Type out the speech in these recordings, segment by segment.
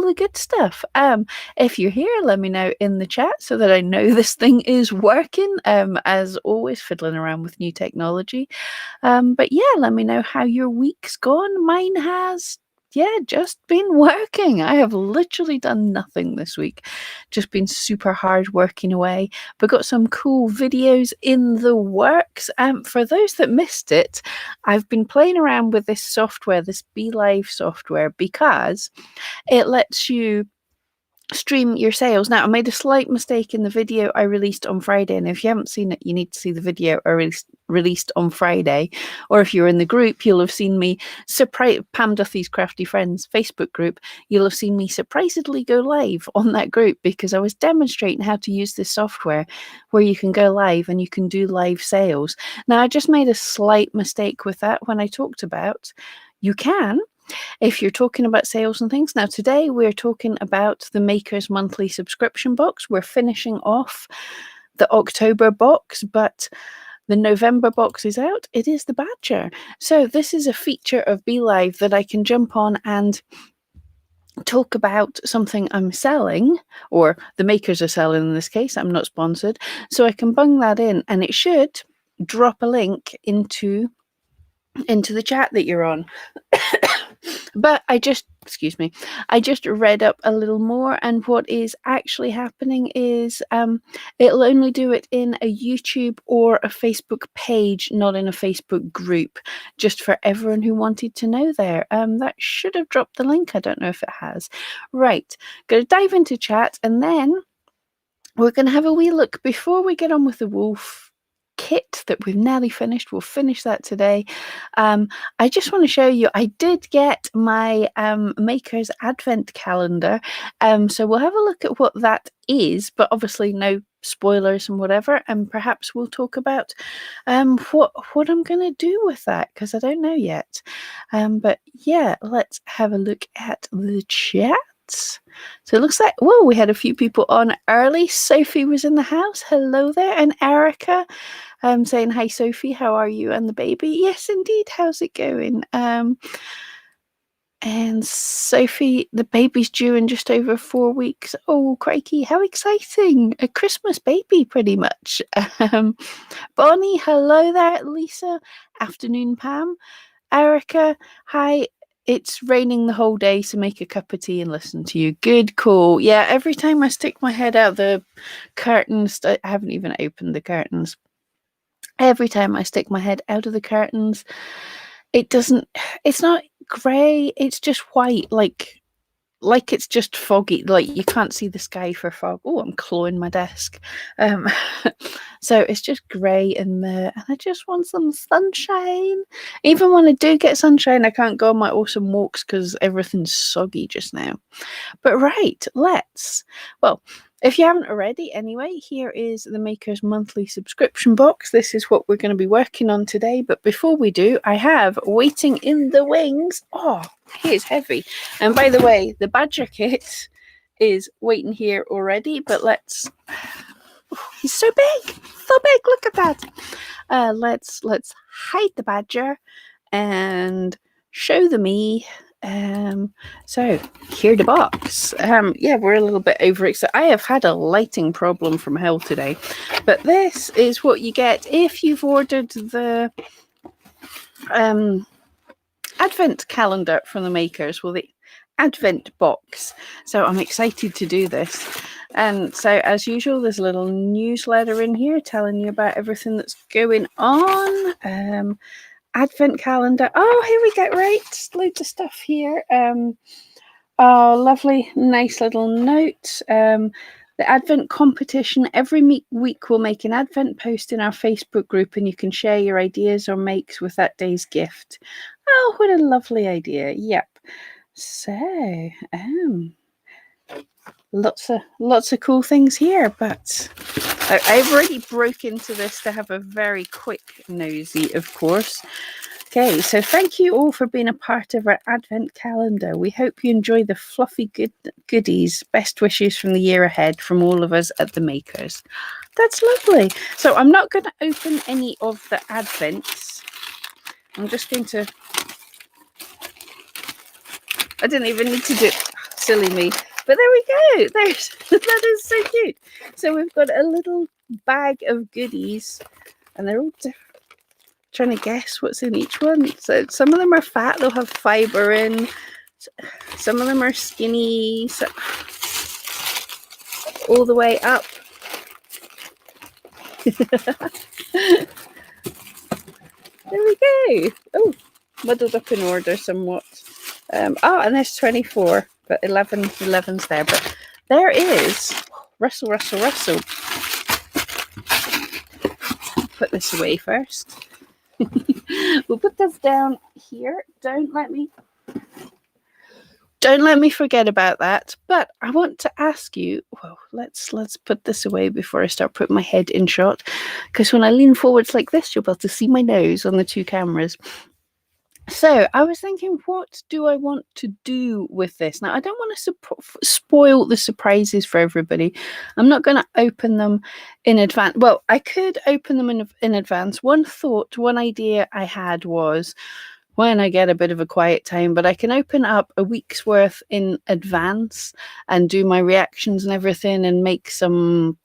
the good stuff. If you're here, let me know in the chat so that I know this thing is working. As always, fiddling around with new technology. But yeah, let me know how your week's gone. Mine has just been working. I have literally done nothing this week. Just been super hard working away, but got some cool videos in the works. For those that missed it, I've been playing around with this software, this BeLive software, because it lets you stream your sales. Now, I made a slight mistake in the video I released on Friday, and if you haven't seen it, you need to see the video I released on Friday. Or if you're in the group, you'll have seen me surprise Pam Duthie's Crafty Friends Facebook group. You'll have seen me surprisedly go live on that group because I was demonstrating how to use this software where you can go live and you can do live sales. Now, I just made a slight mistake with that when I talked about you can. If you're talking about sales and things. Now, today we're talking about the Makers monthly subscription box. We're finishing off the October box, but the November box is out. It is the Badger. So this is a feature of BeLive that I can jump on and talk about something I'm selling, or the makers are selling in this case. I'm not sponsored. So I can bung that in and it should drop a link into the chat that you're on. But I just read up a little more, and what is actually happening is it'll only do it in a YouTube or a Facebook page, not in a Facebook group, just for everyone who wanted to know there. That should have dropped the link. I don't know if it has. Right, going to dive into chat, and then we're going to have a wee look before we get on with the wolf kit that we've nearly finished. We'll finish that today. I just want to show you, I did get my Makers Advent calendar. So we'll have a look at what that is, but obviously no spoilers and whatever. And perhaps we'll talk about what I'm going to do with that, because I don't know yet. But yeah, let's have a look at the chat. So it looks like, whoa, we had a few people on early. Sophie was in the house. Hello there. And Erica saying, hi, Sophie, how are you and the baby? Yes, indeed. How's it going? And Sophie, the baby's due in just over 4 weeks. Oh, crikey, how exciting. A Christmas baby, pretty much. Bonnie, hello there. Lisa, afternoon, Pam. Erica, hi. It's raining the whole day, so make a cup of tea and listen to you. Good call. Yeah, every time I stick my head out the curtains, I haven't even opened the curtains. Every time I stick my head out of the curtains, it's not grey, it's just white, like it's just foggy, like you can't see the sky for fog. Oh, I'm clawing my desk. So it's just grey and meh, and I just want some sunshine. Even when I do get sunshine, I can't go on my awesome walks because everything's soggy just now. But right, if you haven't already, anyway, here is the Makers monthly subscription box. This is what we're going to be working on today. But before we do, I have waiting in the wings. Oh, here's heavy. And by the way, the Badger kit is waiting here already. But let's... Oh, he's so big. So big. Look at that. Let's hide the Badger and show the me. So here the box. We're a little bit overexcited. I have had a lighting problem from hell today, but this is what you get if you've ordered the Advent calendar from the Makers. Well, the Advent box. So I'm excited to do this. And so, as usual, there's a little newsletter in here telling you about everything that's going on. Advent calendar. Oh, here we go. Right, loads of stuff here. Oh, lovely, nice little note. The Advent competition. Every week we'll make an Advent post in our Facebook group, and you can share your ideas or makes with that day's gift. Oh, what a lovely idea. Yep. So, lots of cool things here, but I've already broke into this to have a very quick nosy, of course. Okay, so thank you all for being a part of our Advent calendar. We hope you enjoy the fluffy goodies. Best wishes from the year ahead from all of us at the Makers. That's lovely. So I'm not going to open any of the Advents. I'm just going to... I didn't even need to do silly me. But there we go. There's that is so cute. So we've got a little bag of goodies, and they're all different. Trying to guess what's in each one. So some of them are fat, they'll have fiber in. Some of them are skinny, so all the way up. There we go. Oh, muddled up in order somewhat. And there's 24, but 11's there. But there is Russell. Put this away first. We'll put this down here. Don't let me forget about that. But I want to ask you, well, let's put this away before I start putting my head in shot, because when I lean forwards like this, you'll be able to see my nose on the two cameras. So I was thinking, what do I want to do with this? Now, I don't want to spoil the surprises for everybody. I'm not going to open them in advance. Well, I could open them in advance. One idea I had was, when I get a bit of a quiet time, but I can open up a week's worth in advance and do my reactions and everything, and make some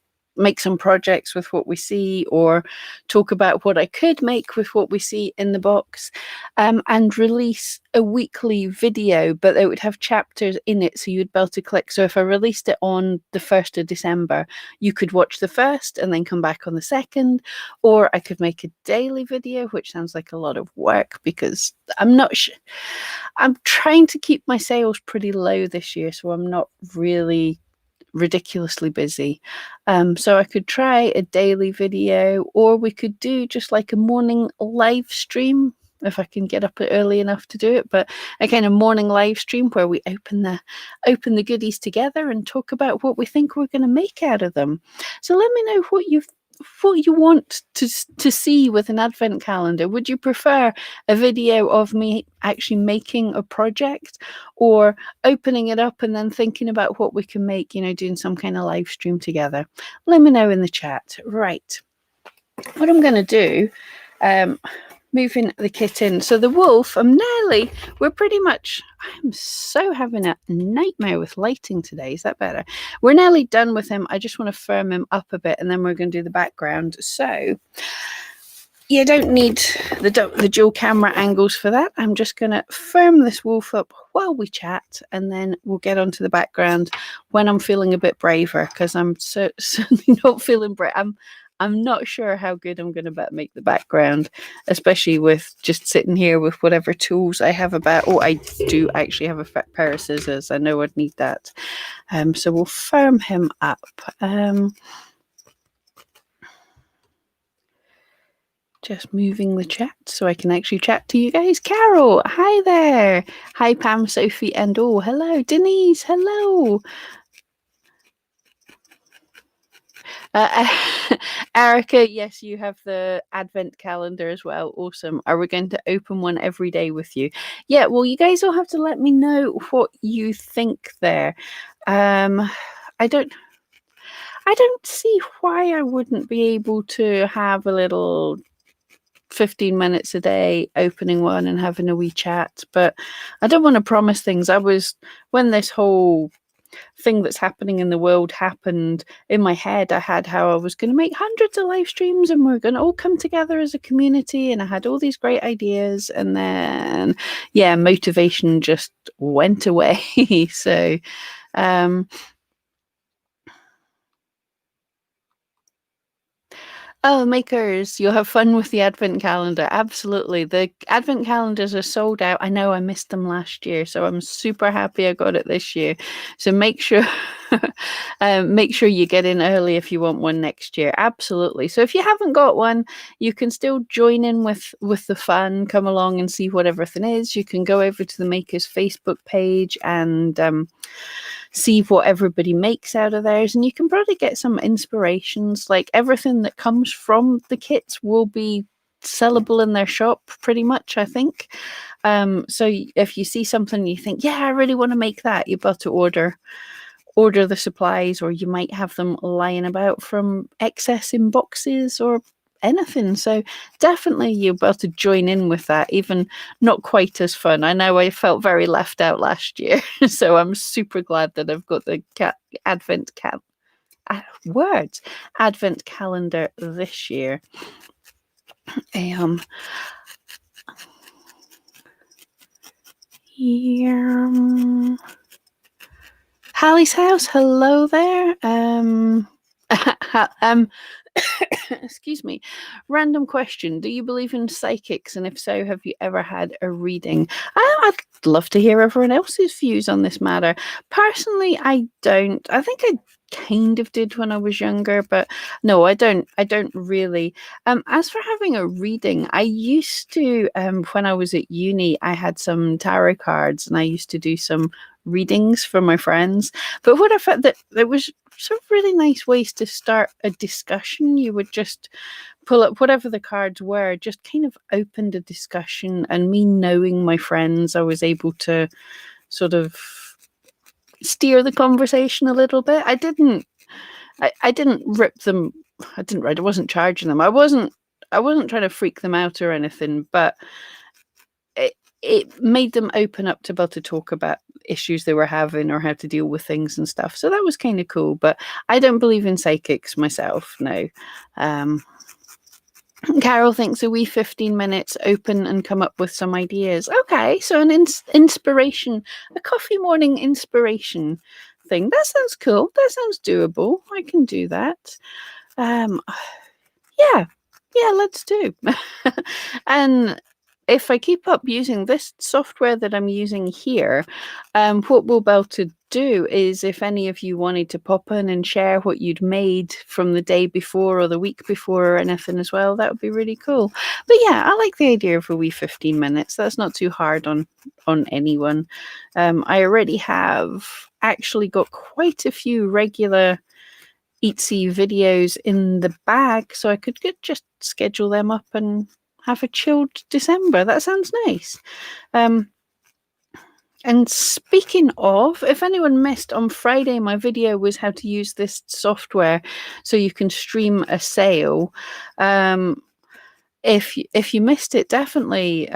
projects with what we see, or talk about what I could make with what we see in the box, and release a weekly video, but it would have chapters in it, so you'd be able to click. So if I released it on the 1st of December, you could watch the 1st and then come back on the 2nd, or I could make a daily video, which sounds like a lot of work because I'm not sure. I'm trying to keep my sales pretty low this year, so I'm not really ridiculously busy. So I could try a daily video, or we could do just like a morning live stream if I can get up early enough to do it. But again, a morning live stream where we open the goodies together and talk about what we think we're going to make out of them. So let me know what you want to see with an advent calendar. Would you prefer a video of me actually making a project, or opening it up and then thinking about what we can make, doing some kind of live stream together? Let me know in the chat. Right, what I'm going to do, moving the kit in. So the wolf, I'm so having a nightmare with lighting today. Is that better? We're nearly done with him. I just want to firm him up a bit, and then we're going to do the background. So you don't need the dual camera angles for that. I'm just going to firm this wolf up while we chat, and then we'll get onto the background when I'm feeling a bit braver, because I'm certainly not feeling brave. I'm not sure how good I'm going to make the background, especially with just sitting here with whatever tools I have about. Oh, I do actually have a pair of scissors. I know I'd need that. So we'll firm him up. Just moving the chat so I can actually chat to you guys. Carol, hi there. Hi, Pam, Sophie, and hello. Denise, hello. Erica, yes, you have the advent calendar as well. Awesome. Are we going to open one every day with you? Yeah, well, you guys will have to let me know what you think there. I don't see why I wouldn't be able to have a little 15 minutes a day opening one and having a wee chat, but I don't want to promise things. When this whole thing that's happening in the world happened, in my head I had how I was going to make hundreds of live streams and we're going to all come together as a community, and I had all these great ideas, and then motivation just went away. So oh, makers, you'll have fun with the advent calendar. Absolutely. The advent calendars are sold out. I know I missed them last year, so I'm super happy I got it this year. So make sure you get in early if you want one next year. Absolutely. So if you haven't got one, you can still join in with the fun, come along and see what everything is. You can go over to the Makers Facebook page and see what everybody makes out of theirs, and you can probably get some inspirations. Like, everything that comes from the kits will be sellable in their shop pretty much, I think. So if you see something you think, yeah, I really want to make that, you've got to order the supplies, or you might have them lying about from excess in boxes or anything. So definitely you'll be able to join in with that, even not quite as fun. I know I felt very left out last year, so I'm super glad that I've got the Advent Advent calendar this year. Here. Hallie's house, hello there. Excuse me. Random question. Do you believe in psychics? And if so, have you ever had a reading? I'd love to hear everyone else's views on this matter. Personally, I don't. I think I kind of did when I was younger, but no, I don't really. As for having a reading, I used to, when I was at uni, I had some tarot cards and I used to do some readings for my friends. But what I found that there was some really nice ways to start a discussion. You would just pull up whatever the cards were, just kind of opened a discussion, and me knowing my friends, I was able to sort of steer the conversation a little bit. I didn't rip them. I wasn't charging them. I wasn't trying to freak them out or anything, but it made them open up to be able to talk about issues they were having or how to deal with things and stuff. So that was kind of cool. But I don't believe in psychics myself, no. Carol thinks a wee 15 minutes open and come up with some ideas. Okay, so an inspiration, a coffee morning inspiration thing. That sounds cool. That sounds doable. I can do that. Yeah, let's do. And if I keep up using this software that I'm using here, what we'll be able to do is, if any of you wanted to pop in and share what you'd made from the day before or the week before or anything as well, that would be really cool. But yeah, I like the idea of a wee 15 minutes. That's not too hard on anyone. I already have actually got quite a few regular Etsy videos in the bag, so I could just schedule them up and have a chilled December. That sounds nice. And speaking of, if anyone missed on Friday, my video was how to use this software so you can stream a sale. If you missed it, definitely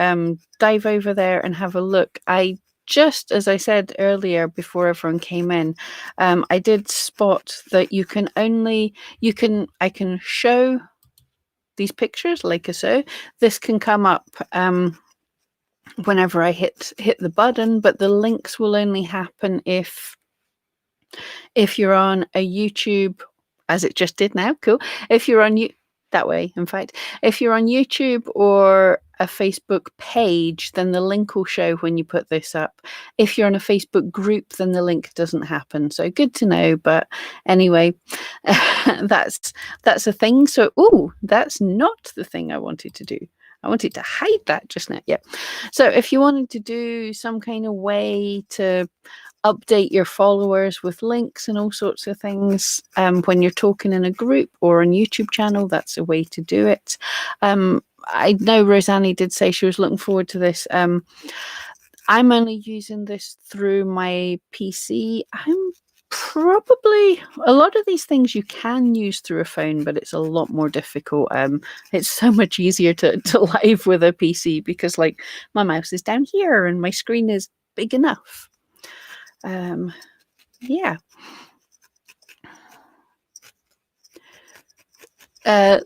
dive over there and have a look. Just as I said earlier before everyone came in, I did spot that I can show these pictures like so. This can come up whenever I hit the button, but the links will only happen if you're on a YouTube, as it just did now. Cool. If you're on that way, in fact, if you're on YouTube or a Facebook page, then the link will show when you put this up. If you're on a Facebook group, then the link doesn't happen. So good to know. But anyway, that's a thing. So, that's not the thing I wanted to do. I wanted to hide that just now. Yeah. So if you wanted to do some kind of way to update your followers with links and all sorts of things when you're talking in a group or on YouTube channel, that's a way to do it. I know Rosanne did say she was looking forward to this. I'm only using this through my PC. I'm probably, a lot of these things you can use through a phone, but it's a lot more difficult. It's so much easier to live with a PC because, like, my mouse is down here and my screen is big enough. Yeah.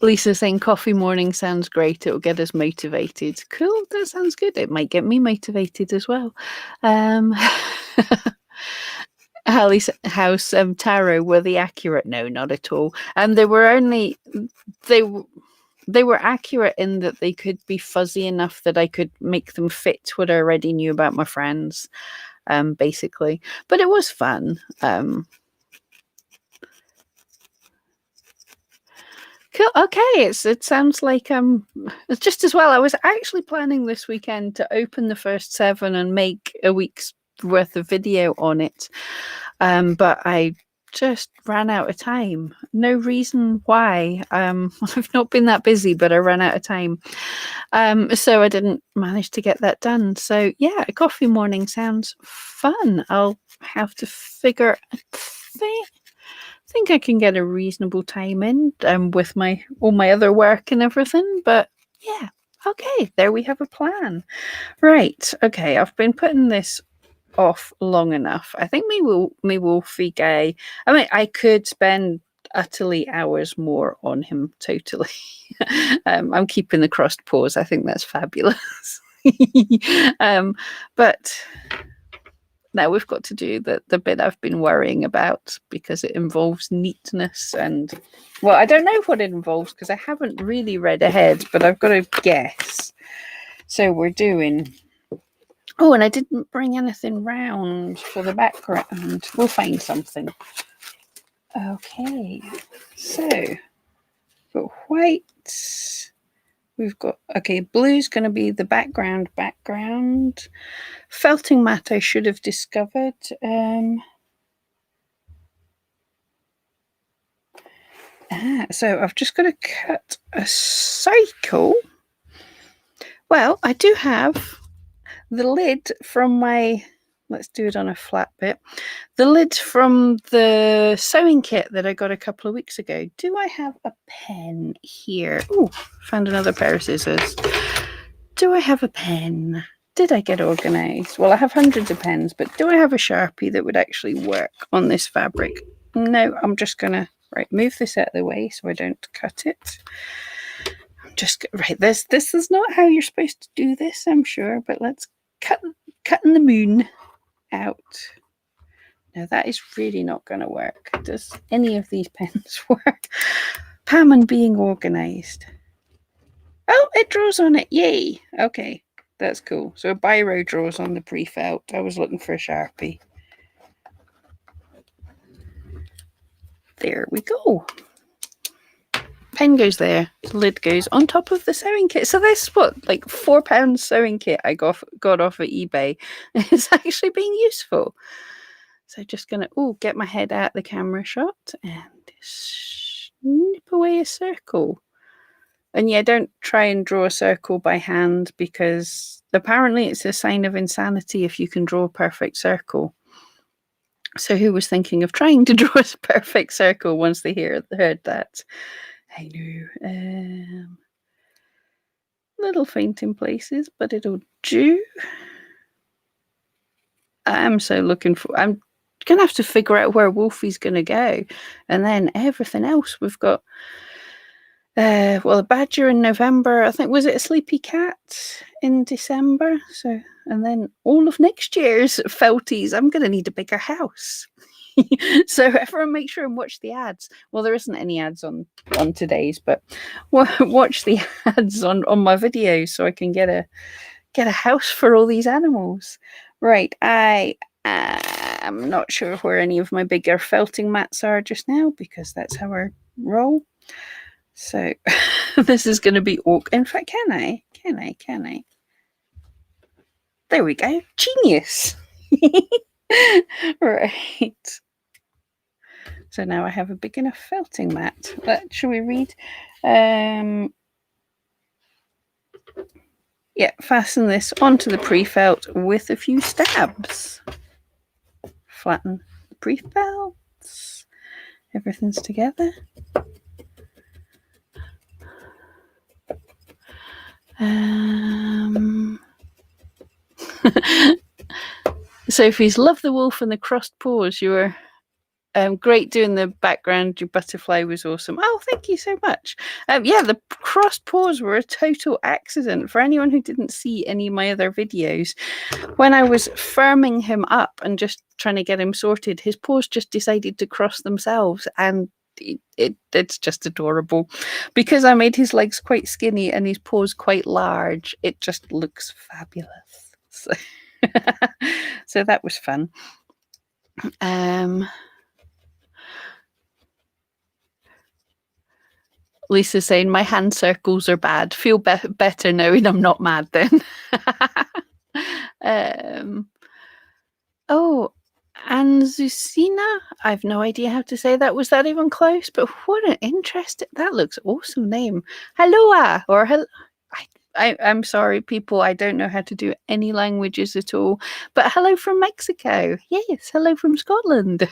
Lisa saying coffee morning sounds great. It'll get us motivated. Cool. That sounds good. It might get me motivated as well. Hallie's house tarot, were they accurate? No, not at all. They were accurate in that they could be fuzzy enough that I could make them fit what I already knew about my friends, basically. But it was fun. Cool. Okay, it sounds like it's just as well. I was actually planning this weekend to open the first 7 and make a week's worth of video on it, but I just ran out of time. No reason why. I've not been that busy, but I ran out of time, so I didn't manage to get that done. So yeah, a coffee morning sounds fun. I'll have to figure think I can get a reasonable time in with all my other work and everything. But yeah, okay, there we have a plan. Right, okay, I've been putting this off long enough. I think me Wolfie guy. I mean, I could spend utterly hours more on him. Totally. I'm keeping the crossed paws. I think that's fabulous. But now we've got to do the bit I've been worrying about because it involves neatness and, well, I don't know what it involves because I haven't really read ahead, but I've got to guess. So we're doing. Oh, and I didn't bring anything round for the background. We'll find something. Okay, so we've got white. We've got, okay, blue's going to be the background. Felting mat I should have discovered. So I've just got to cut a cycle. Well, I do have the lid from my, let's do it on a flat bit. The lid from the sewing kit that I got a couple of weeks ago. Do I have a pen here? Oh, found another pair of scissors. Do I have a pen? Did I get organized? Well, I have hundreds of pens, but do I have a Sharpie that would actually work on this fabric? No, I'm just going to, right, move this out of the way so I don't cut it. I'm just, right, this is not how you're supposed to do this, I'm sure, but let's cutting the moon out. Now that is really not going to work. Does any of these pens work? Pam and being organized. Oh, it draws on it. Yay. Okay, that's cool. So a biro draws on the pre-felt. I was looking for a Sharpie. There we go. Pen goes there. The lid goes on top of the sewing kit. So this what, like £4 sewing kit I got off at eBay. It's actually being useful. So just gonna get my head out the camera shot and snip away a circle. And yeah, don't try and draw a circle by hand because apparently it's a sign of insanity if you can draw a perfect circle. So who was thinking of trying to draw a perfect circle once they heard that? I know. Little faint in places, but it'll do. I'm so looking for. I'm gonna have to figure out where Wolfie's gonna go, and then everything else we've got. Well, a badger in November. I think was it a sleepy cat in December. So, and then all of next year's felties. I'm gonna need a bigger house. So everyone make sure and watch the ads. Well, there isn't any ads on today's, but watch the ads on my videos so I can get a house for all these animals. Right, I am not sure where any of my bigger felting mats are just now because that's how I roll. So this is going to be awkward. In fact, can I? There we go. Genius. Right. So now I have a big enough felting mat. Shall we read? Yeah, fasten this onto the pre-felt with a few stabs. Flatten the pre-felts. Everything's together. Sophie's love the wolf and the crossed paws. You were great doing the background. Your butterfly was awesome. Oh, thank you so much. Yeah, the crossed paws were a total accident. For anyone who didn't see any of my other videos, when I was firming him up and just trying to get him sorted, his paws just decided to cross themselves, and it's just adorable. Because I made his legs quite skinny and his paws quite large, it just looks fabulous. So, so that was fun. Lisa's saying my hand circles are bad. Feel better knowing I'm not mad then. Oh, and Zusina, I've no idea how to say that. Was that even close? But what an interesting, that looks awesome name. Hello, or hello. I'm sorry, people. I don't know how to do any languages at all. But hello from Mexico. Yes, hello from Scotland.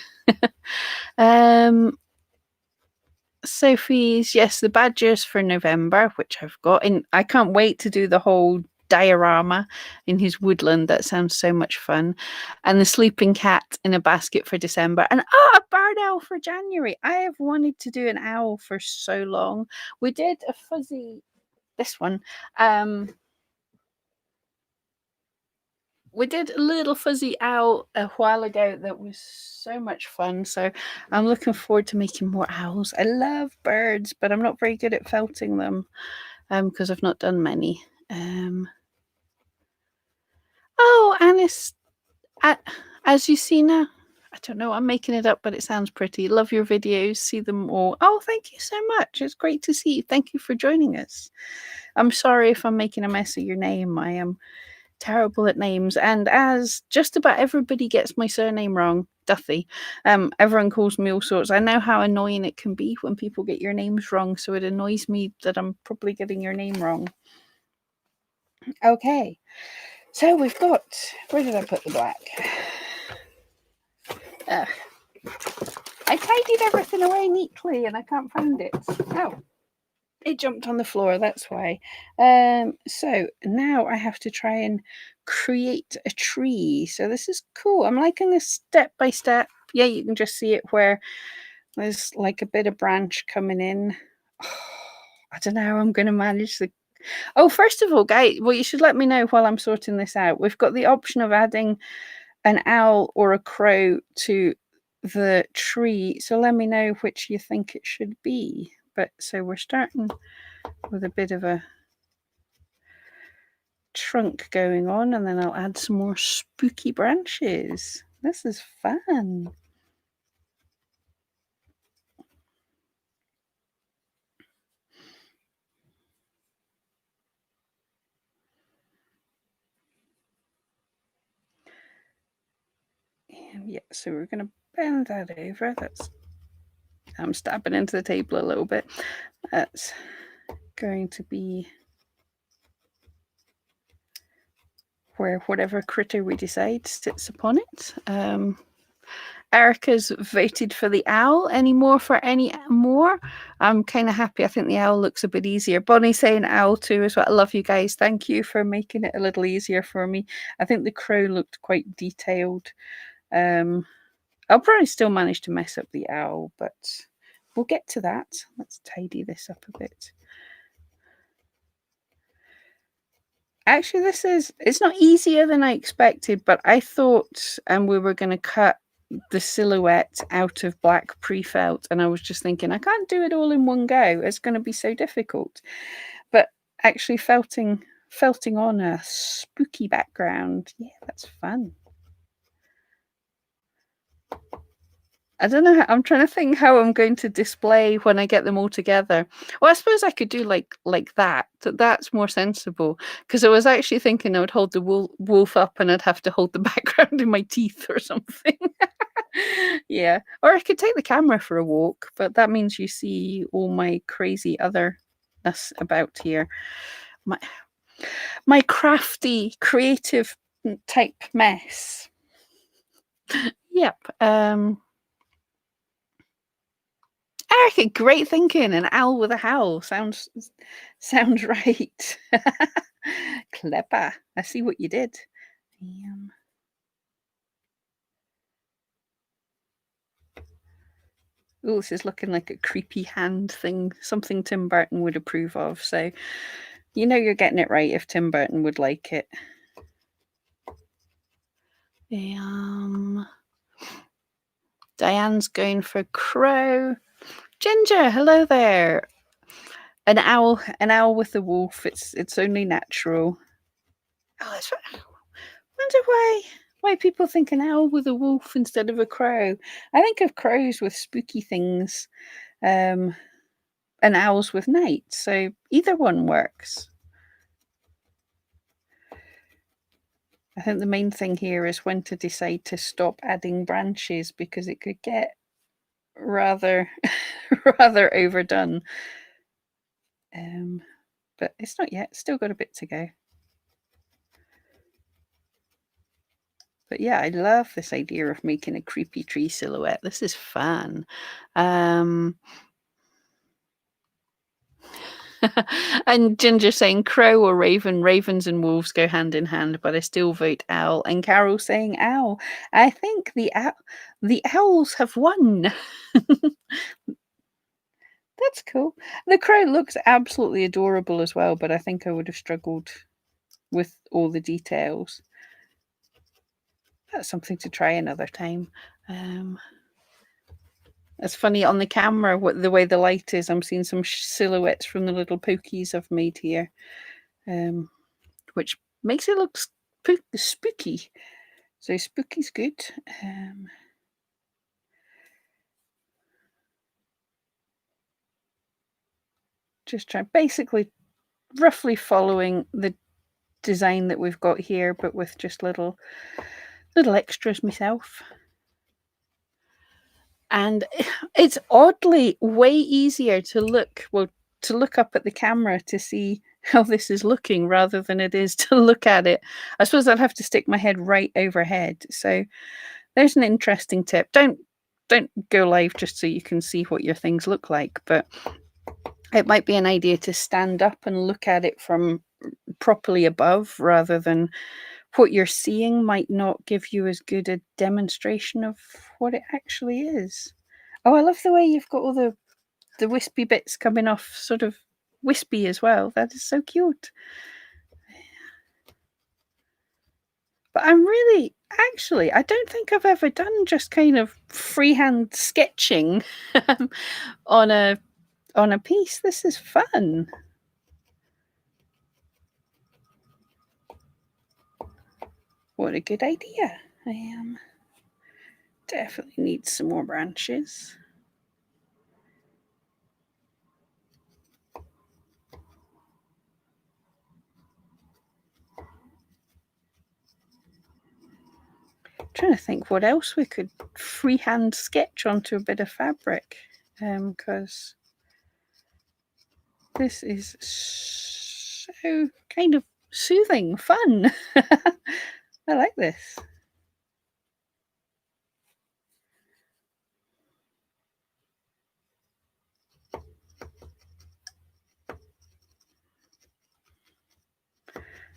Sophie's, yes, the badges for November, which I've got. And I can't wait to do the whole diorama in his woodland. That sounds so much fun. And the sleeping cat in a basket for December. And a barn owl for January. I have wanted to do an owl for so long. We did a fuzzy, this one. We did a little fuzzy owl a while ago that was so much fun. So I'm looking forward to making more owls. I love birds, but I'm not very good at felting them because I've not done many. Oh, Anis, as you see now, I don't know, I'm making it up, but it sounds pretty. Love your videos, see them all. Oh, thank you so much. It's great to see you. Thank you for joining us. I'm sorry if I'm making a mess of your name. I am terrible at names, and as just about everybody gets my surname wrong, Duthie, everyone calls me all sorts. I know how annoying it can be when people get your names wrong, so it annoys me that I'm probably getting your name wrong. Okay, so we've got, where did I put the black? I tidied everything away neatly and I can't find it. Oh, it jumped on the floor, that's why. So now I have to try and create a tree. So this is cool. I'm liking this step by step. Yeah, you can just see it where there's like a bit of branch coming in. I don't know how I'm going to manage the... Oh, first of all, guys, well, you should let me know while I'm sorting this out. We've got the option of adding an owl or a crow to the tree. So let me know which you think it should be. But so we're starting with a bit of a trunk going on, and then I'll add some more spooky branches. This is fun. And yeah, so we're going to bend that over. I'm stabbing into the table a little bit. That's going to be where whatever critter we decide sits upon it. Erica's voted for the owl. Any more for any more? I'm kind of happy. I think the owl looks a bit easier. Bonnie's saying owl too as well. I love you guys. Thank you for making it a little easier for me. I think the crow looked quite detailed. I'll probably still manage to mess up the owl, but we'll get to that. Let's tidy this up a bit. Actually, it's not easier than I expected, but I thought we were going to cut the silhouette out of black pre-felt, and I was just thinking I can't do it all in one go. It's going to be so difficult. But actually felting on a spooky background, yeah, that's fun. I don't know. I'm trying to think how I'm going to display when I get them all together. Well, I suppose I could do like that. That's more sensible, because I was actually thinking I would hold the wolf up and I'd have to hold the background in my teeth or something. Yeah, or I could take the camera for a walk, but that means you see all my crazy otherness about here. My crafty, creative type mess. Yep. Erica, great thinking. An owl with a howl sounds right. Clever. I see what you did. Oh, this is looking like a creepy hand thing, something Tim Burton would approve of. So you know you're getting it right if Tim Burton would like it. Diane's going for crow. Ginger, hello there. An owl with a wolf. It's only natural. Oh, that's right. I wonder why people think an owl with a wolf instead of a crow. I think of crows with spooky things, and owls with night. So either one works. I think the main thing here is when to decide to stop adding branches, because it could get rather overdone. But it's not yet. Still got a bit to go. But yeah, I love this idea of making a creepy tree silhouette. This is fun. And Ginger saying crow or raven. Ravens and wolves go hand in hand, but I still vote owl. And Carol saying owl. I think the owls have won. That's cool. The crow looks absolutely adorable as well, but I think I would have struggled with all the details. That's something to try another time. It's funny on the camera what the way the light is. I'm seeing some silhouettes from the little pokies I've made here, which makes it look spooky. So spooky's good. Just try basically roughly following the design that we've got here, but with just little extras myself. And it's oddly way easier to look up at the camera to see how this is looking rather than it is to look at it. I suppose I'd have to stick my head right overhead. So there's an interesting tip. Don't go live just so you can see what your things look like, but it might be an idea to stand up and look at it from properly above rather than what you're seeing might not give you as good a demonstration of what it actually is. Oh, I love the way you've got all the wispy bits coming off, sort of wispy as well. That is so cute. But I'm really, actually, I don't think I've ever done just kind of freehand sketching on a piece. This is fun. What a good idea. I definitely need some more branches. Trying to think what else we could freehand sketch onto a bit of fabric, because this is so kind of soothing, fun. I like this.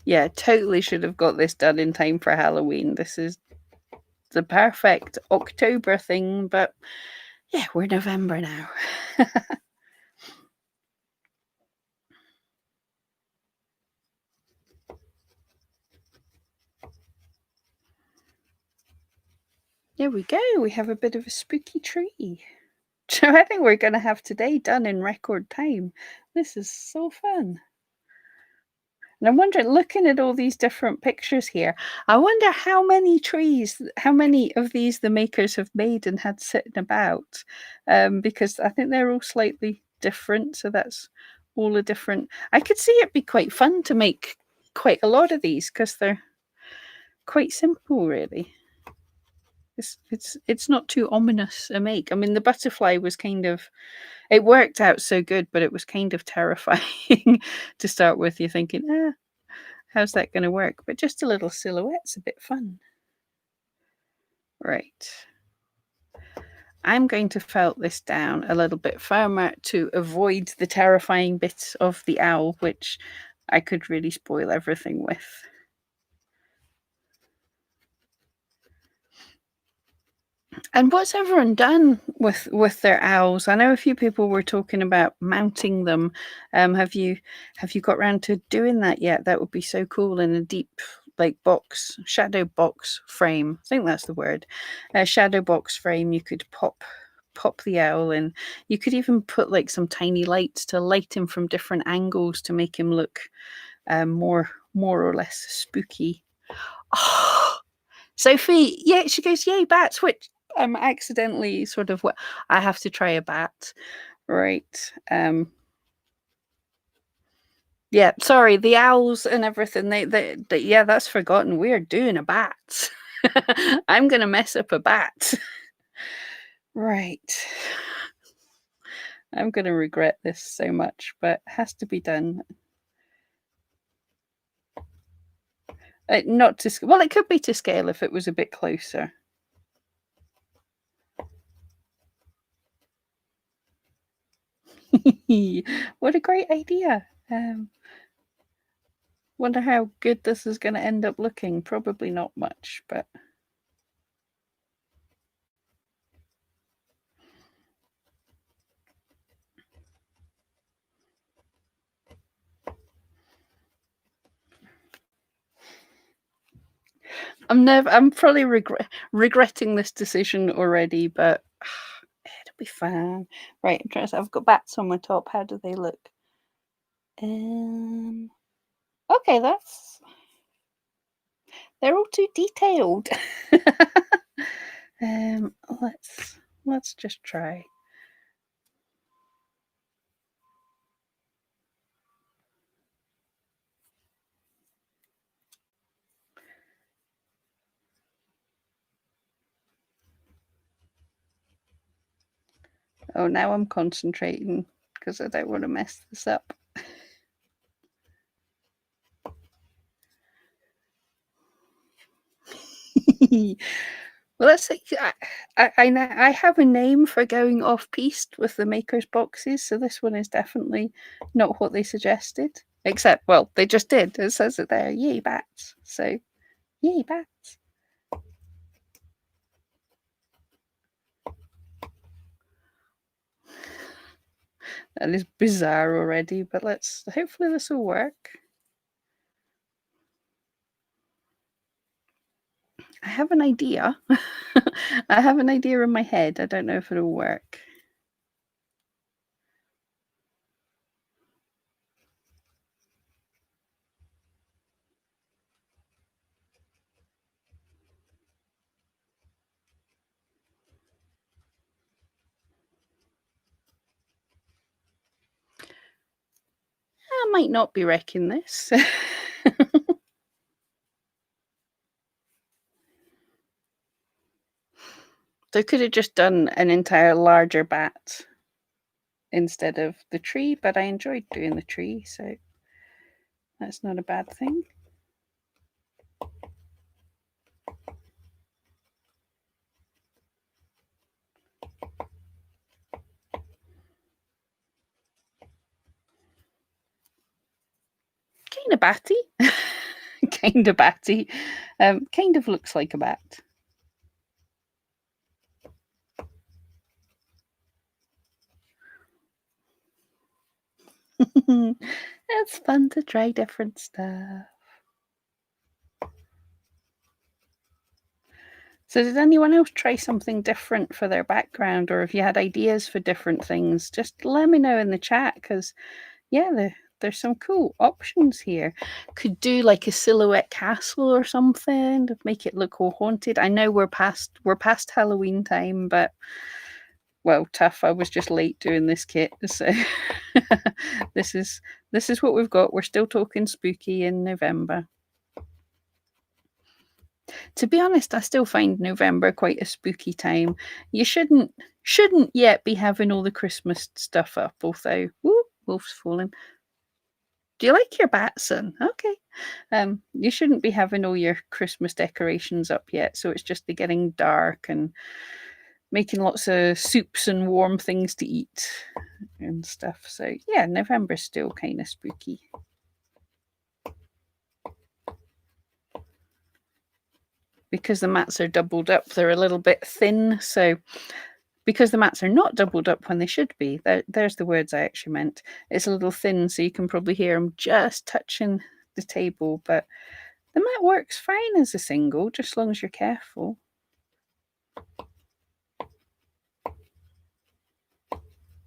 Yeah, totally should have got this done in time for Halloween. This is the perfect October thing, but yeah, we're November now. There we go. We have a bit of a spooky tree. So I think we're going to have today done in record time. This is so fun. And I'm wondering, looking at all these different pictures here, I wonder how many of these the makers have made and had sitting about, because I think they're all slightly different. So that's all a different. I could see it be quite fun to make quite a lot of these because they're quite simple, really. It's not too ominous a make. I mean, the butterfly was kind of, it worked out so good, but it was kind of terrifying to start with. You're thinking, how's that going to work? But just a little silhouette's a bit fun. Right. I'm going to felt this down a little bit firmer to avoid the terrifying bits of the owl, which I could really spoil everything with. And what's everyone done with their owls? I know a few people were talking about mounting them. Have you got around to doing that yet? That would be so cool in a deep shadow box frame. I think that's the word. A shadow box frame. You could pop the owl in. You could even put like some tiny lights to light him from different angles to make him look more or less spooky. Oh, Sophie, yeah, she goes, yay, bats, which I'm accidentally sort of, I have to try a bat. Right. Yeah, sorry, the owls and everything, they yeah, that's forgotten. We're doing a bat. I'm going to mess up a bat. Right. I'm going to regret this so much, but it has to be done. Not to, well, it could be to scale if it was a bit closer. What a great idea. Wonder how good this is going to end up looking. Probably not much, but I'm probably regretting this decision already, but it'll be fine. Right, I'm trying to. I've got bats on my top. How do they look? Okay, they're all too detailed. um, let's just try. Oh, now I'm concentrating because I don't want to mess this up. Well, let's say I have a name for going off piste with the maker's boxes, so this one is definitely not what they suggested. Except, well, they just did. It says it there. Yay, bats. So, yay, bats. That is bizarre already, but hopefully this will work. I have an idea. I have an idea in my head. I don't know if it'll work. I might not be wrecking this. They could have just done an entire larger bat instead of the tree, but I enjoyed doing the tree, so that's not a bad thing. Kind of batty. Kind of batty. Kind of looks like a bat. It's fun to try different stuff. So did anyone else try something different for their background, or if you had ideas for different things, just let me know in the chat, because yeah, there's some cool options here. Could do like a silhouette castle or something to make it look all haunted. I know we're past Halloween time, but well, tough. I was just late doing this kit, so this is what we've got. We're still talking spooky in November. To be honest, I still find November quite a spooky time. You shouldn't yet be having all the Christmas stuff up, although wolf's falling. Do you like your Batson? Okay. You shouldn't be having all your Christmas decorations up yet, so it's just getting dark and making lots of soups and warm things to eat and stuff. So yeah, November's still kind of spooky. Because the mats are doubled up, they're a little bit thin. So because the mats are not doubled up when they should be, there's the words I actually meant. It's a little thin, so you can probably hear them just touching the table, but the mat works fine as a single, just as long as you're careful.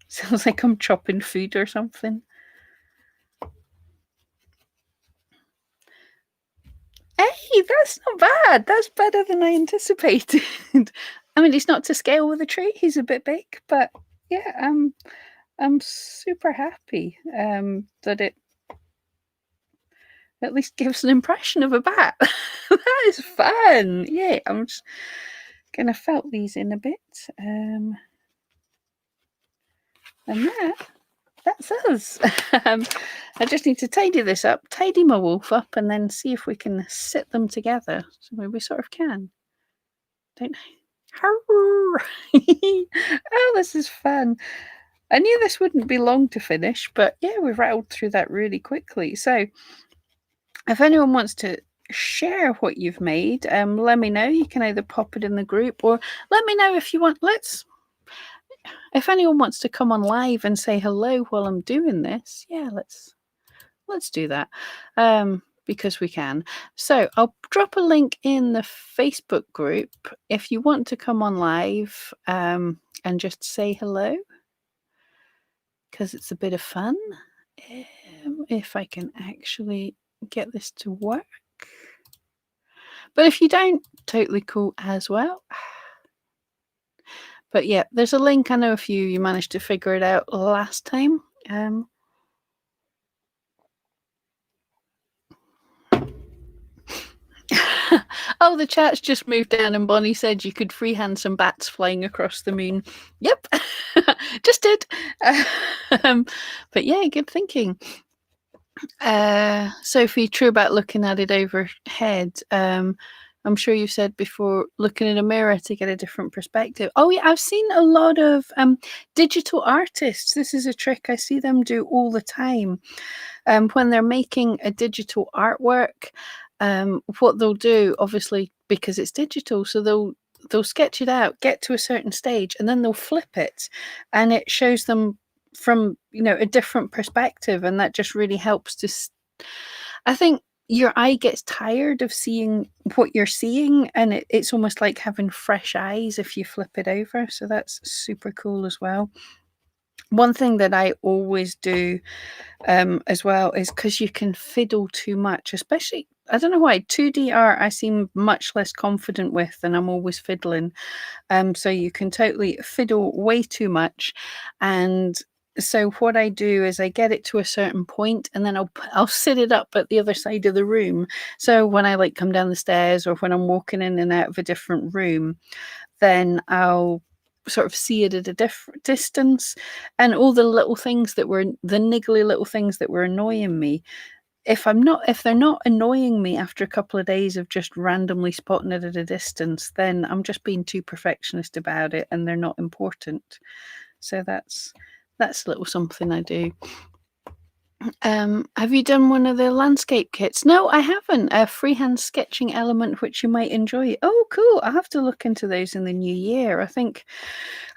Sounds like I'm chopping food or something. Hey, that's not bad. That's better than I anticipated. I mean, he's not to scale with a tree. He's a bit big, but yeah, I'm super happy that it at least gives an impression of a bat. That is fun. Yeah, I'm just gonna felt these in a bit. And that's us. I just need to tidy this up, tidy my wolf up, and then see if we can sit them together. So we sort of can. Don't I? Oh, this is fun. I knew this wouldn't be long to finish, but yeah, we rattled through that really quickly. So if anyone wants to share what you've made, let me know. You can either pop it in the group or let me know if you want. If anyone wants to come on live and say hello while I'm doing this, yeah, let's do that. Because we can. So I'll drop a link in the Facebook group if you want to come on live and just say hello, because it's a bit of fun. If I can actually get this to work. But if you don't, totally cool as well. But yeah, there's a link. I know if you managed to figure it out last time. Oh, the chat's just moved down and Bonnie said you could freehand some bats flying across the moon. Yep, just did. But yeah, good thinking. Sophie, true about looking at it overhead. I'm sure you've said before, looking in a mirror to get a different perspective. Oh yeah, I've seen a lot of digital artists. This is a trick I see them do all the time. When they're making a digital artwork, what they'll do, obviously because it's digital, so they'll sketch it out, get to a certain stage, and then they'll flip it, and it shows them from a different perspective, and that just really helps to. I think your eye gets tired of seeing what you're seeing, and it's almost like having fresh eyes if you flip it over. So that's super cool as well. One thing that I always do as well is because you can fiddle too much, especially, I don't know why, 2D art I seem much less confident with, and I'm always fiddling. So you can totally fiddle way too much. And so what I do is I get it to a certain point, and then I'll sit it up at the other side of the room. So when I come down the stairs, or when I'm walking in and out of a different room, then I'll sort of see it at a different distance, and all the little things that were the niggly little things that were annoying me, if they're not annoying me after a couple of days of just randomly spotting it at a distance, then I'm just being too perfectionist about it and they're not important. So that's a little something I do. Have you done one of the landscape kits? No, I haven't. A freehand sketching element which you might enjoy. Oh, cool. I'll have to look into those in the new year. I think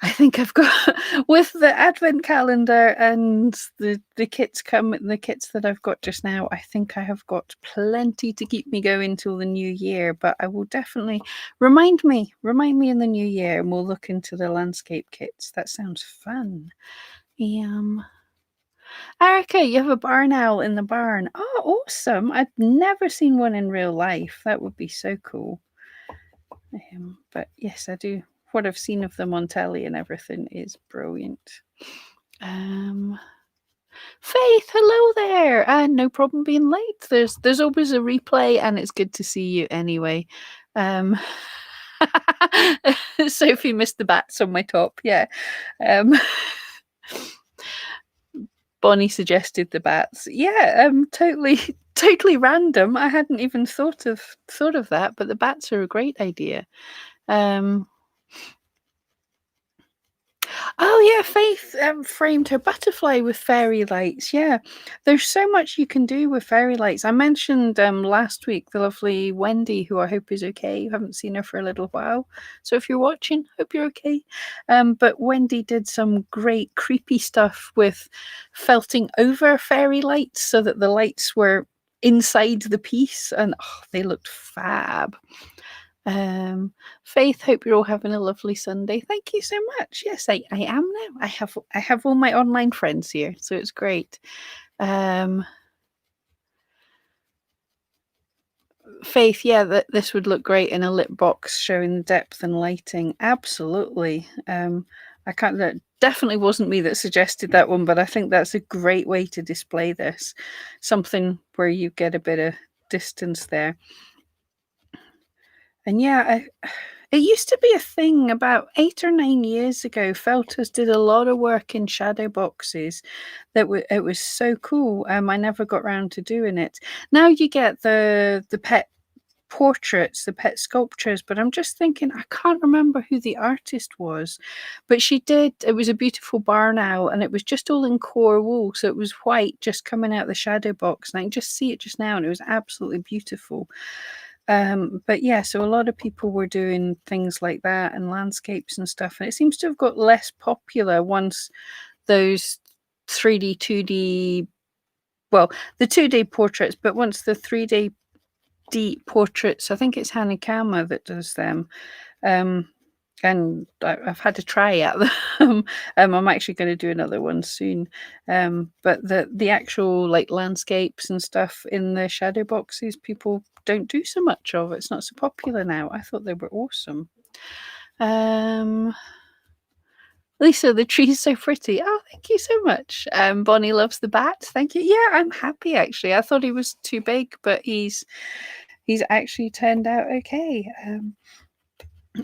I've got with the advent calendar and the kits that I've got just now, I think I have got plenty to keep me going till the new year, but I will definitely remind me in the new year, and we'll look into the landscape kits. That sounds fun. Erica, you have a barn owl in the barn. Oh, awesome. I've never seen one in real life. That would be so cool. But yes, I do. What I've seen of them on telly and everything is brilliant. Faith, hello there. No problem being late. There's always a replay, and it's good to see you anyway. Sophie missed the bats on my top. Yeah. Bonnie suggested the bats. Yeah, totally random. I hadn't even thought of that, but the bats are a great idea. Oh yeah, Faith framed her butterfly with fairy lights. Yeah, there's so much you can do with fairy lights. I mentioned last week the lovely Wendy, who I hope is okay. You haven't seen her for a little while, so if you're watching, hope you're okay. But Wendy did some great creepy stuff with felting over fairy lights so that the lights were inside the piece, and they looked fab. Faith, hope you're all having a lovely Sunday. Thank you so much. Yes, I am now. I have all my online friends here, so it's great. Faith, yeah, this would look great in a lit box showing depth and lighting. Absolutely. I can't. That definitely wasn't me that suggested that one, but I think that's a great way to display this. Something where you get a bit of distance there. And yeah, it used to be a thing about 8 or 9 years ago. Felters did a lot of work in shadow boxes. It was so cool. I never got round to doing it. Now you get the pet portraits, the pet sculptures, but I'm just thinking I can't remember who the artist was, but she did. It was a beautiful barn owl, and it was just all in core wool, so it was white just coming out the shadow box, and I can just see it just now, and it was absolutely beautiful. But yeah, so a lot of people were doing things like that and landscapes and stuff, and it seems to have got less popular once those 3D, 2D, well, the 2D portraits, but once the 3D portraits, I think it's Hanakama that does them. And I've had to try out them. I'm actually going to do another one soon. But the actual like landscapes and stuff in the shadow boxes, people don't do so much of. It's not so popular now. I thought they were awesome. Lisa, the tree's so pretty. Oh, thank you so much. Bonnie loves the bat. Thank you. Yeah, I'm happy actually. I thought he was too big, but he's actually turned out okay.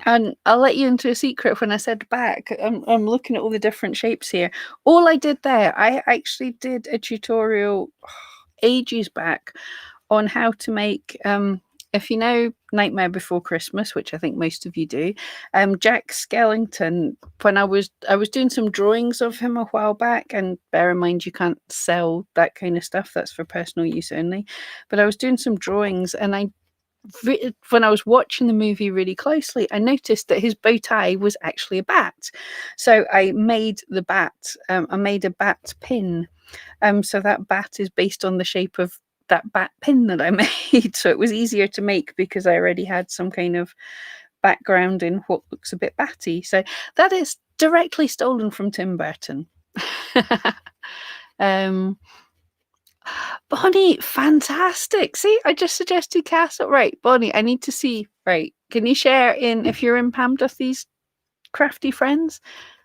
And I'll let you into a secret. When I said back, I'm looking at all the different shapes here. All I did there, I actually did a tutorial ages back on how to make, if you know Nightmare Before Christmas, which I think most of you do, Jack Skellington, when I was doing some drawings of him a while back, and bear in mind you can't sell that kind of stuff, that's for personal use only, but I was doing some drawings, and when I was watching the movie really closely, I noticed that his bow tie was actually a bat. So I made the bat. I made a bat pin. So that bat is based on the shape of that bat pin that I made. So it was easier to make because I already had some kind of background in what looks a bit batty. So that is directly stolen from Tim Burton. Bonnie, fantastic. See, I just suggested Castle. Right, Bonnie, I need to see. Right, can you share in if you're in Pam Duthie's crafty friends?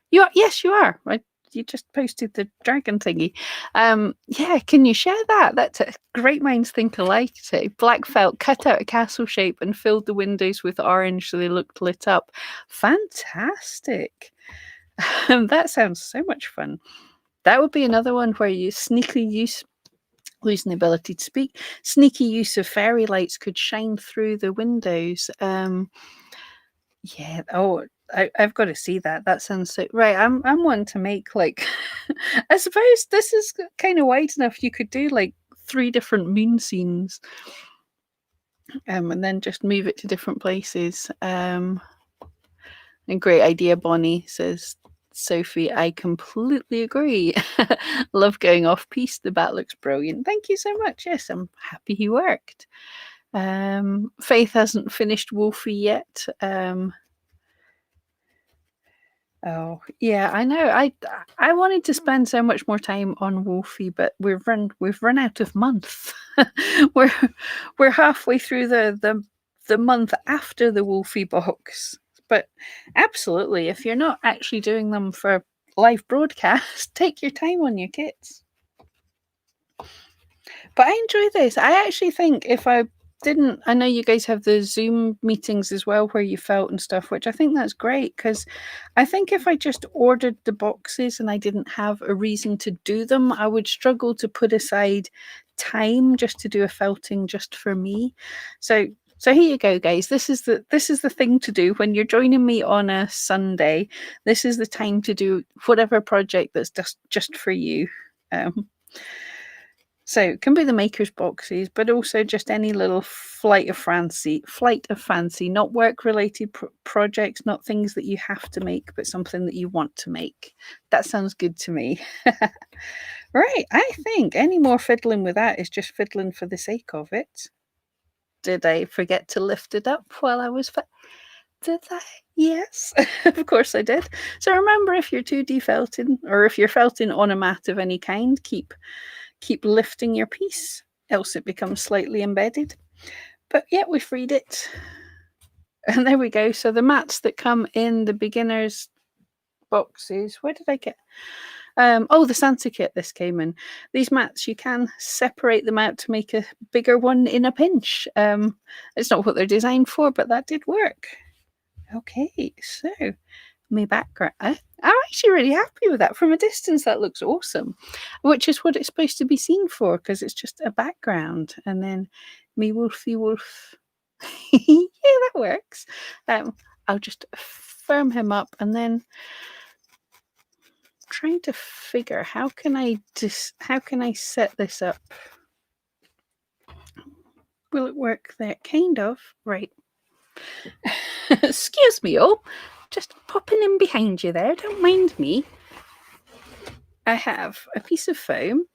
You are, yes, you are. Right, you just posted the dragon thingy. Yeah, can you share that? That's it. Great minds think alike. Too. Black felt cut out a castle shape and filled the windows with orange so they looked lit up. Fantastic. That sounds so much fun. That would be another one where you sneakily use losing the ability to speak. Sneaky use of fairy lights could shine through the windows. Yeah. Oh, I've got to see that. That sounds so right. I'm one to make like. I suppose this is kind of wide enough. You could do like 3 different moon scenes, and then just move it to different places. A great idea, Bonnie says. Sophie, I completely agree. Love going off piece. The bat looks brilliant. Thank you so much. Yes, I'm happy he worked. Faith hasn't finished Wolfie yet. Oh yeah, I know. I wanted to spend so much more time on Wolfie, but we've run out of month. we're we're halfway through the month after the Wolfie box. But absolutely, if you're not actually doing them for live broadcast, take your time on your kits. But I enjoy this. I actually think if I didn't, I know you guys have the Zoom meetings as well where you felt and stuff, which I think that's great because I think if I just ordered the boxes and I didn't have a reason to do them, I would struggle to put aside time just to do a felting just for me. So here you go, guys. This is the thing to do when you're joining me on a Sunday. This is the time to do whatever project that's just for you. So it can be the maker's boxes, but also just any little flight of fancy, not work-related projects, not things that you have to make, but something that you want to make. That sounds good to me. Right, I think any more fiddling with that is just fiddling for the sake of it. Did I forget to lift it up while I was did I? Yes, of course I did. So remember, if you're 2D felting, or if you're felting on a mat of any kind, keep lifting your piece, else it becomes slightly embedded. But yeah, we freed it. And there we go. So the mats that come in the beginners boxes, where did I get? Oh, the Santa kit this came in. These mats, you can separate them out to make a bigger one in a pinch. It's not what they're designed for, but that did work. Okay, so my background. I'm actually really happy with that. From a distance, that looks awesome, which is what it's supposed to be seen for, because it's just a background. And then me Wolfie Wolf Yeah, that works. Um, I'll just firm him up and then trying to figure how can I set this up? Will it work there? Kind of. Right. Excuse me, all. Just popping in behind you there. Don't mind me. I have a piece of foam.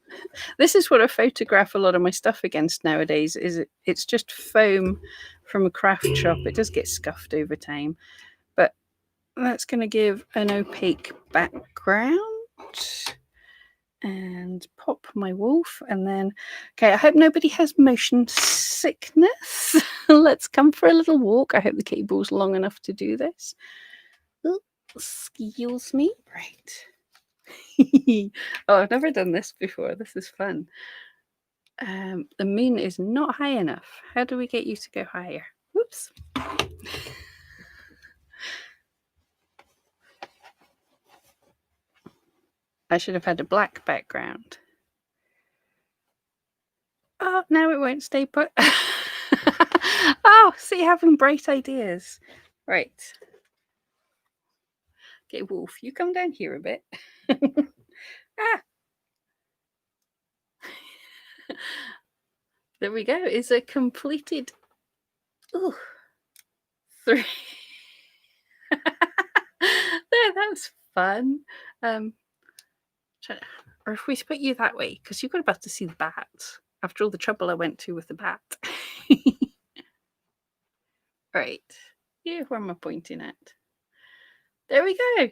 This is what I photograph a lot of my stuff against nowadays. It's just foam from a craft shop. It does get scuffed over time, but that's going to give an opaque background. And pop my wolf, and then okay, I hope nobody has motion sickness. Let's come for a little walk. I hope the cable's long enough to do this. Oh, excuse me. Right. Oh, I've never done this before. This is fun. The moon is not high enough. How do we get you to go higher? Whoops. I should have had a black background. Oh, now it won't stay put. Oh, see, having bright ideas. Right. Okay, Wolf, you come down here a bit. Ah. There we go. It's a completed. Ooh. 3. There, that's fun. Or if we put you that way, because you've got about to see the bat. After all the trouble I went to with the bat. Right. Yeah, where am I pointing at? There we go.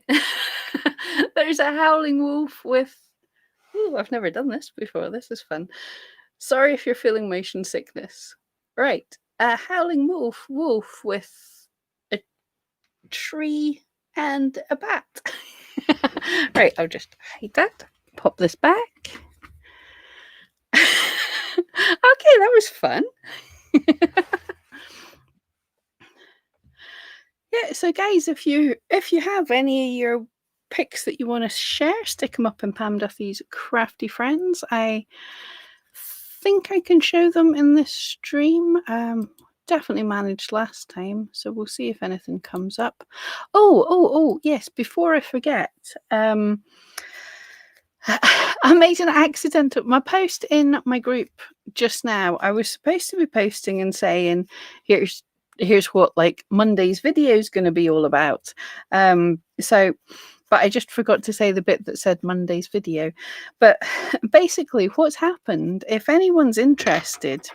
There's a howling wolf with. Ooh, I've never done this before. This is fun. Sorry if you're feeling motion sickness. Right. A howling wolf with a tree and a bat. Right, I'll just hide that. Pop this back. Okay, that was fun. Yeah, so guys, if you have any of your pics that you want to share, stick them up in Pam Duffy's Crafty Friends. I think I can show them in this stream. Definitely managed last time, so we'll see if anything comes up. Oh, yes, before I forget, I made an accidental my post in my group just now. I was supposed to be posting and saying, here's what like Monday's video is going to be all about. But I just forgot to say the bit that said Monday's video. But basically, what's happened, if anyone's interested,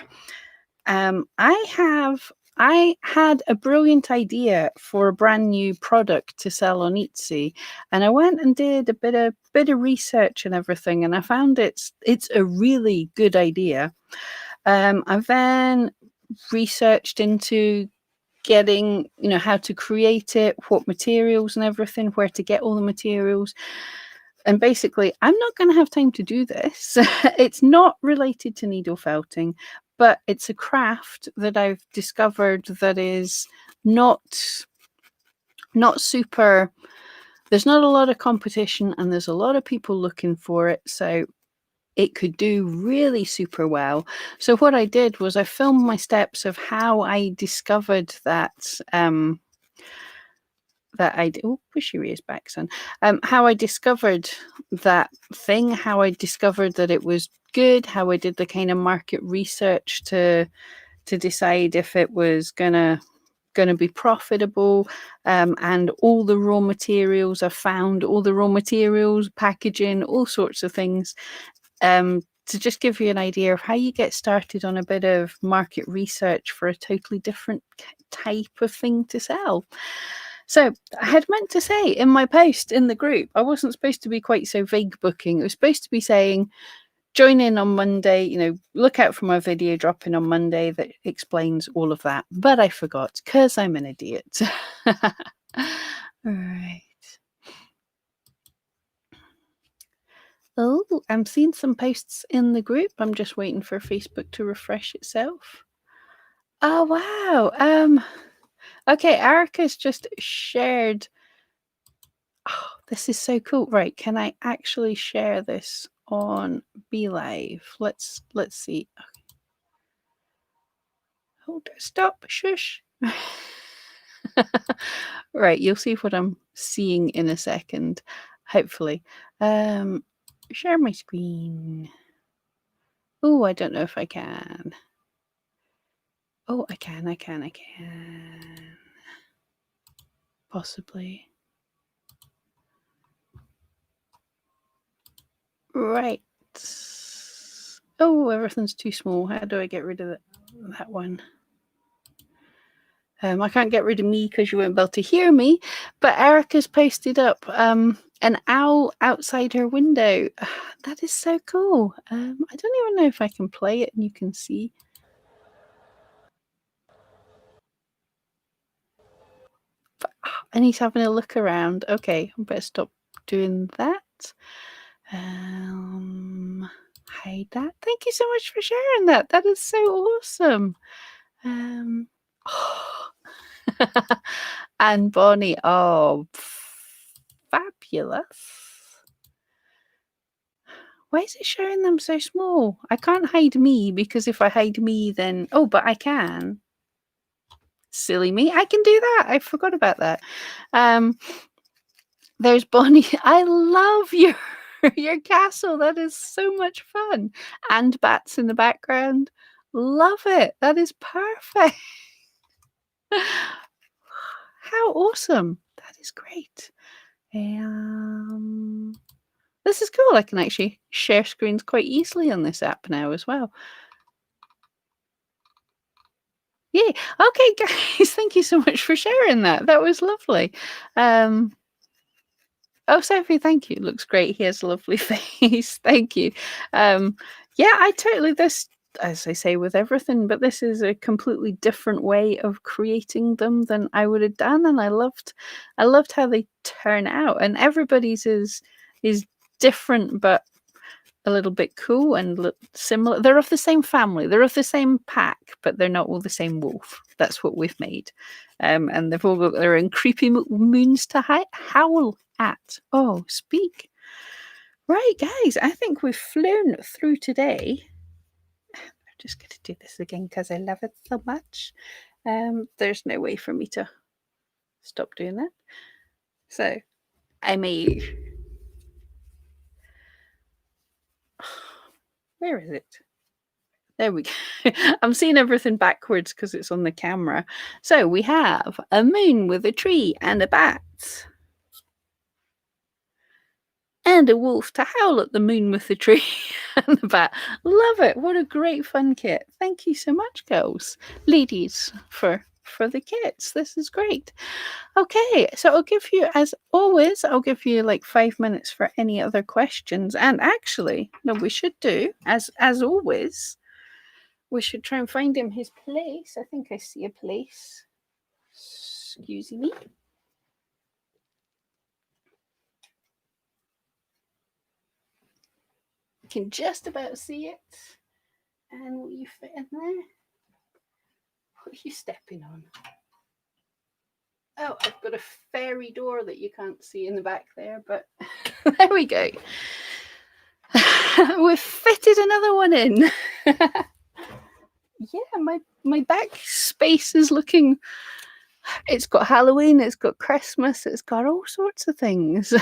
I had a brilliant idea for a brand new product to sell on Etsy, and I went and did a bit of research and everything, and I found it's a really good idea. I've then researched into getting, how to create it, what materials and everything, where to get all the materials. And basically, I'm not going to have time to do this. It's not related to needle felting, but it's a craft that I've discovered that is not super. There's not a lot of competition, and there's a lot of people looking for it. So it could do really super well. So what I did was I filmed my steps of how I discovered that push your ears back, son. How I discovered that thing, how I discovered that it was good, how I did the kind of market research to decide if it was gonna be profitable, and all the raw materials I found, all the raw materials, packaging, all sorts of things, to just give you an idea of how you get started on a bit of market research for a totally different type of thing to sell. So I had meant to say in my post in the group, I wasn't supposed to be quite so vague booking. It was supposed to be saying, join in on Monday, look out for my video dropping on Monday that explains all of that. But I forgot because I'm an idiot. All right. Oh, I'm seeing some posts in the group. I'm just waiting for Facebook to refresh itself. Oh, wow. Okay, Erica's just shared. Oh, this is so cool. Right, can I actually share this on BeLive? Let's see. Hold it. Stop. Shush. Right, you'll see what I'm seeing in a second, hopefully. Share my screen. Oh, I don't know if I can. Oh, I can. Possibly. Right. Oh, everything's too small. How do I get rid of that one? I can't get rid of me because you won't be able to hear me, but Erica's posted up an owl outside her window. That is so cool. I don't even know if I can play it and you can see. And he's having a look around. Okay, I better stop doing that. Hide that. Thank you so much for sharing that. That is so awesome. And Bonnie, oh, fabulous. Why is it showing them so small? I can't hide me because if I hide me, then oh, but I can. Silly me, I can do that. I forgot about that. There's Bonnie. I love your castle. That is so much fun. And bats in the background. Love it. That is perfect. How awesome. That is great. This is cool. I can actually share screens quite easily on this app now as well. Yay. Okay, guys, thank you so much for sharing that. That was lovely. Oh, Sophie, thank you. Looks great. He has a lovely face. Thank you. Yeah, I totally this as I say with everything, but this is a completely different way of creating them than I would have done, and I loved how they turn out. And everybody's is different, but a little bit cool and similar. They're of the same family. They're of the same pack, but they're not all the same wolf. That's what we've made. And they've all got their own creepy moons to howl at. Oh, speak. Right, guys, I think we've flown through today. I'm just going to do this again because I love it so much. There's no way for me to stop doing that. So I may. Where is it? There we go. I'm seeing everything backwards because it's on the camera. So we have a moon with a tree and a bat. And a wolf to howl at the moon with the tree and the bat. Love it. What a great fun kit. Thank you so much, girls. Ladies, for the kits. This is great. Okay, so I'll give you, as always, I'll give you like 5 minutes for any other questions. And actually, no, we should do, as always, we should try and find him his place. I think I see a place. Excuse me. I can just about see it. And will you fit in there? What are you stepping on? Oh, I've got a fairy door that you can't see in the back there, but there we go. We've fitted another one in. Yeah, my back space is looking. It's got Halloween, it's got Christmas, it's got all sorts of things.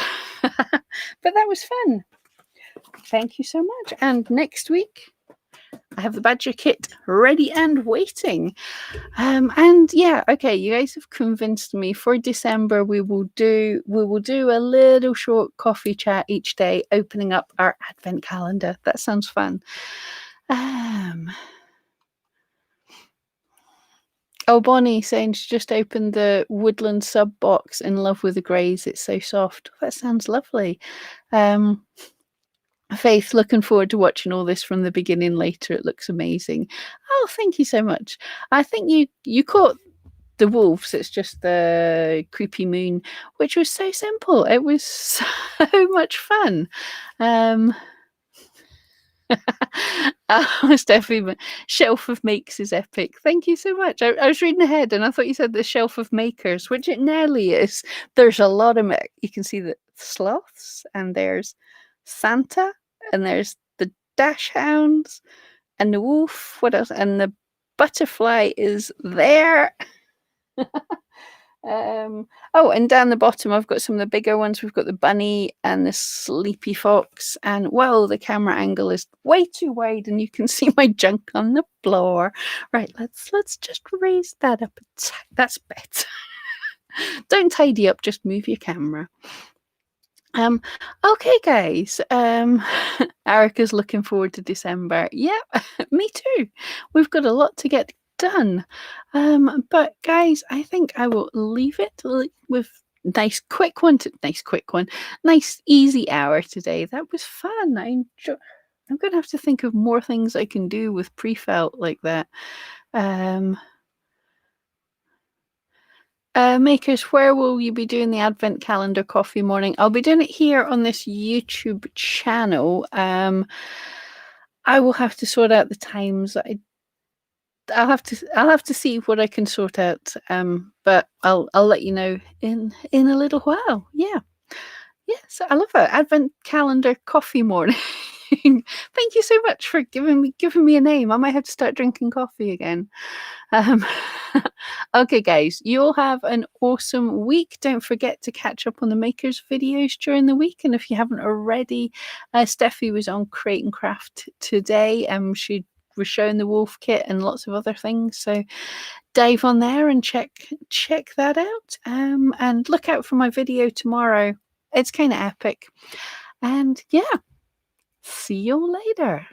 But that was fun. Thank you so much. And next week, I have the Badger kit ready and waiting. And yeah, okay, you guys have convinced me. For December, we will do a little short coffee chat each day, opening up our advent calendar. That sounds fun. Oh, Bonnie saying she just opened the Woodland sub box. In love with the greys. It's so soft. That sounds lovely. Faith, looking forward to watching all this from the beginning later. It looks amazing. Oh, thank you so much. I think you caught the wolves. It's just the creepy moon, which was so simple. It was so much fun. Definitely shelf of makes is epic. Thank you so much. I was reading ahead and I thought you said the shelf of makers, which it nearly is. There's a lot of you can see the sloths and there's Santa and there's the dash hounds and the wolf. What else? And the butterfly is there. Oh, and down the bottom, I've got some of the bigger ones. We've got the bunny and the sleepy fox. And well, the camera angle is way too wide, and you can see my junk on the floor. Right, let's just raise that up. That's better. Don't tidy up, just move your camera. Okay, guys. Erica's looking forward to December. Yeah, me too. We've got a lot to get done. But guys, I think I will leave it with nice quick one, nice easy hour today. That was fun. I'm gonna have to think of more things I can do with pre-felt like that. Makers, where will you be doing the Advent Calendar Coffee Morning? I'll be doing it here on this YouTube channel. I will have to sort out the times. I'll have to see what I can sort out. But I'll let you know in a little while. Yeah. Yes, I love it. Advent Calendar Coffee Morning. Thank you so much for giving me a name. I might have to start drinking coffee again. Okay, guys, you all have an awesome week. Don't forget to catch up on the Makers videos during the week. And if you haven't already, Steffi was on Create and Craft today. She was showing the wolf kit and lots of other things. So dive on there and check that out. And look out for my video tomorrow. It's kind of epic. And yeah, see you later.